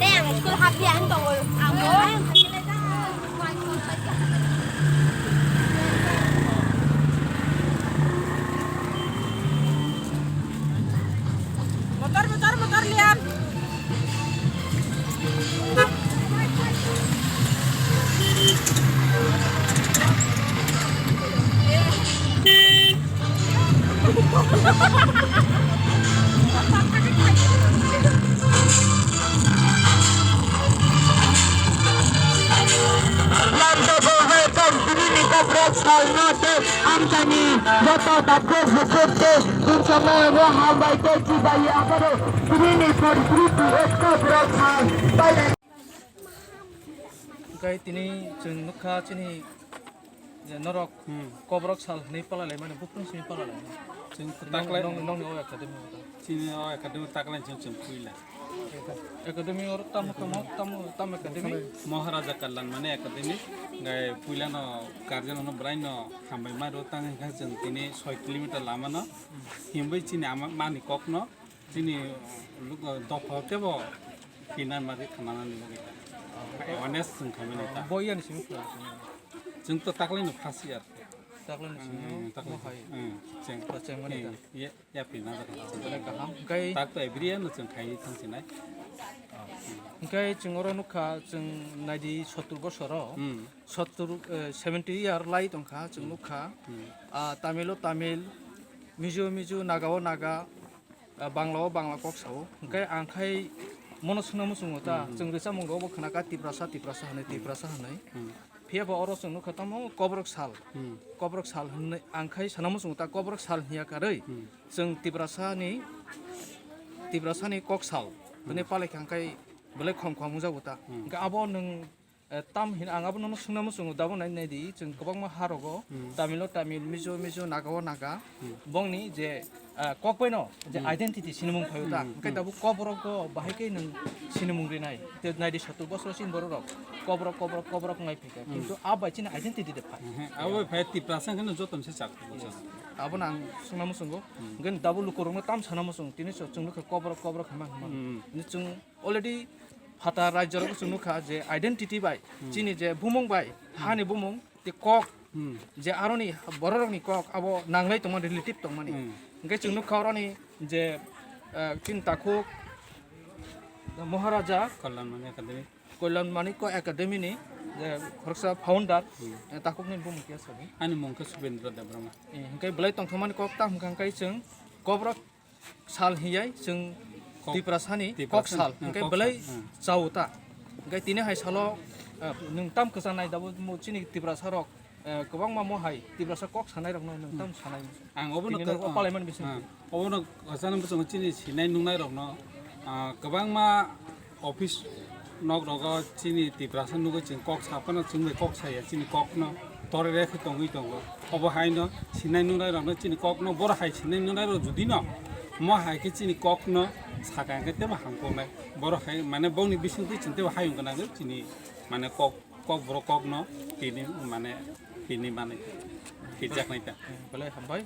Đèn cứ hấp dẫn rồi à bố motor lihat आमचानी जतो तत्व भुसुते तुम समय वो हवाई तो चिदाई आकरो तुम्हें परिस्थिति एक ब्रह्मांड पहले Kai tini jeng nukha chini norok kobrok sal ni palale mane bukun sini palale jeng taklai nong o akademi chini o akademi taklai jeng puila akademi or tam akademi Maharaja Kallan mane akademi gai puila no karjan no brain no hambai maro tang ha jeng tini 6 kilometer lama no himbai chini mani kok no chini dophote bo kinan mari khamana ni logita awareness jeng khamina ta boyan sini pula jeng to taklai no khasiat taklan sini taklai hai jeng paceng mane ta ya pina da jeng kaham kai tak to every year no jeng khai thang sinai kai jengoro nukha jeng naidi 70 bosoro 70 year lai tongkha jeng nukha tamil mijo nagao naga banglao bangla kok sao kai angkai mono suna musungo ta jeng resa mongro bo khana ka tiprasa hanai phia bo oro jeng nukha tamo kobrok sal hanai angkai sana musungo ta kobrok sal hiya karei jeng tiprasa ni kok sal bene pale angkai boleh khom mujago ta ga abo nang tam hin angabo no suna musungo dabo nai di jeng kobang ma harogo tamil mijo nagao naga bongni je kokpeno je identity sinumung phayuta kai dabu kobrok go bahai nang sinumung rinai te nai di 70 bosor sin borok kobrok ngai phika kintu abai china identity de phai abo phai ti prasang kan jotom se chak abo nang suna musungo gen dabu lukorong tam sana musung tini so chung lukha kobrok hamang ni chung already hata rajyor ko chung lukha je identity bai chini je bumung bai hani bumung ti kok je aroni bororok ni kok abo nanglai tongman relative tongmani ngai chung lukha roni je tin takuk Maharaja Kallan mane Academy ni khorsa founder takuk ni bumung kia sabi ani mongka Subendra Debrama kai belai tongthomani kok tam kai chung kobrok sal hiyai chung tiprasani kok sal kai belai chauta kai tini hai salo nung tam kasanai dabu mo chini tiprasa rok kobang ma mo hai tiprasa kok sanai rok nung tam sanai ang obo no parliament bisi obo no kasanam bung chini sinai nungnai rok no kobang ma office nok rogo chini tiprasa nugo ching kok sapana chungbe kok saya chini kok no tore rekhe tongui tongo obo hai no sinai nungnai rok no chini kok no bor hai sinai nungnai rok judi no mo hai ke chini kok no sakang ke tema hangko nai bor hai mane bongni bising ti chinte hai ung kana chini mane kok bor kok no tini mane kijak nai ta boleh hambai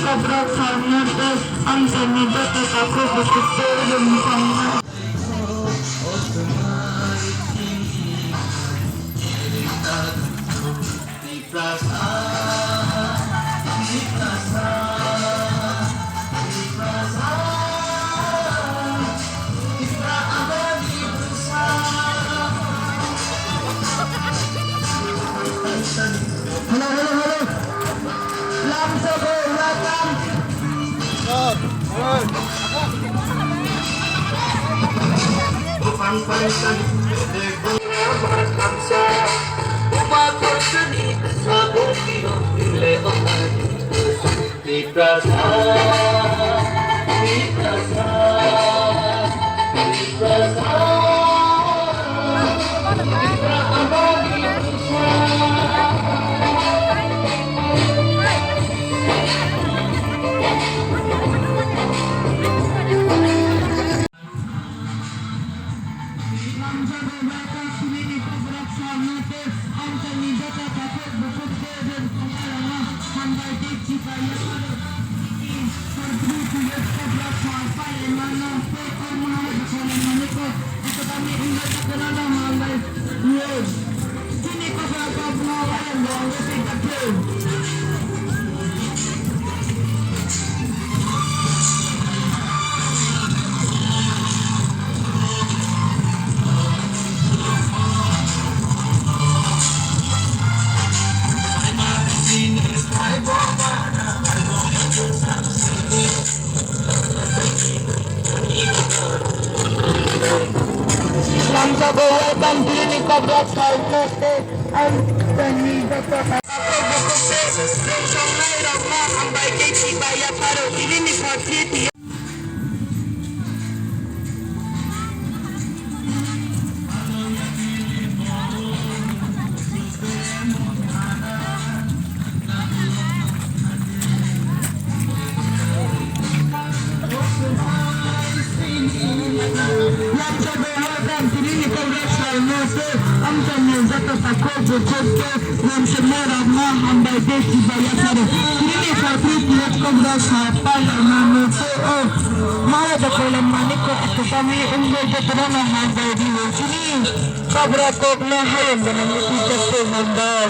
kabrak sarnate antani data tako bukute rumsana Halo. Langsung ke belakang. Langsung bawakan diri kabrak sarnate antani data tako bukute rumsana rama ambai ke cibaya paro ini ni fatiti kabrak kokna hayam dengan itu jatuh mandar.